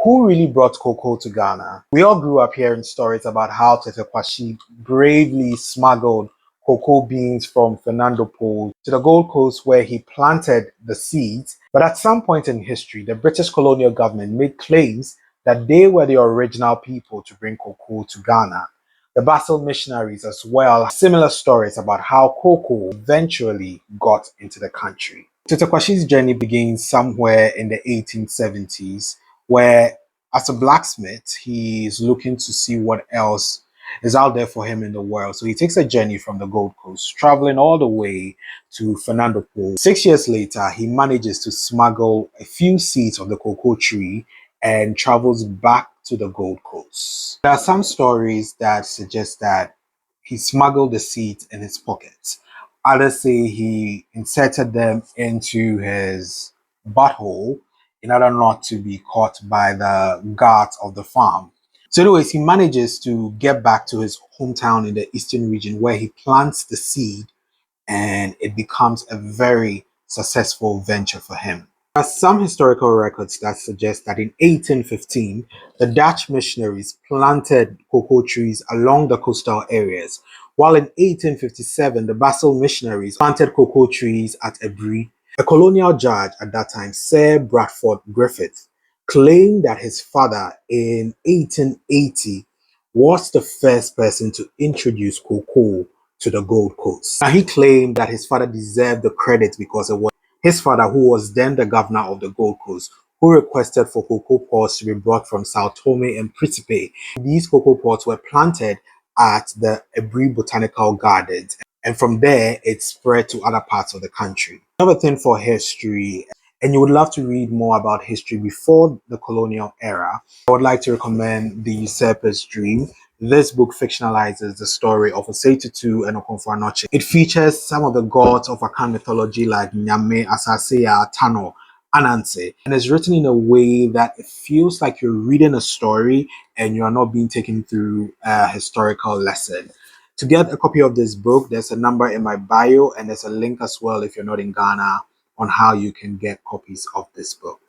Who really brought cocoa to Ghana? We all grew up hearing stories about how Tete Kwashi bravely smuggled cocoa beans from Fernando Po to the Gold Coast where he planted the seeds. But at some point in history, the British colonial government made claims that they were the original people to bring cocoa to Ghana. The Basel missionaries as well have similar stories about how cocoa eventually got into the country. Tete Kwashi's journey begins somewhere in the 1870s, where as a blacksmith, he is looking to see what else is out there for him in the world. So he takes a journey from the Gold Coast, traveling all the way to Fernando Po. 6 years later, he manages to smuggle a few seeds of the cocoa tree and travels back to the Gold Coast. There are some stories that suggest that he smuggled the seeds in his pockets. Others say he inserted them into his butthole in order not to be caught by the guards of the farm. So anyways, he manages to get back to his hometown in the eastern region where he plants the seed and it becomes a very successful venture for him. There are some historical records that suggest that in 1815, the Dutch missionaries planted cocoa trees along the coastal areas, while in 1857, the Basel missionaries planted cocoa trees at Ebri. A colonial judge at that time, Sir Bradford Griffith, claimed that his father in 1880 was the first person to introduce cocoa to the Gold Coast. Now, he claimed that his father deserved the credit because it was his father, who was then the governor of the Gold Coast, who requested for cocoa pods to be brought from Sao Tome and Principe. These cocoa pods were planted at the Ebri Botanical Gardens, and from there it spread to other parts of the country. Another thing for history, and you would love to read more about history before the colonial era, I would like to recommend The Usurper's Dream. This book fictionalizes the story of Osei Tutu and Okomfo Anokye. It features some of the gods of Akan mythology like Nyame, Asaseya, Tano, Anansi, and it's written in a way that it feels like you're reading a story and you are not being taken through a historical lesson. To get a copy of this book, there's a number in my bio and there's a link as well if you're not in Ghana on how you can get copies of this book.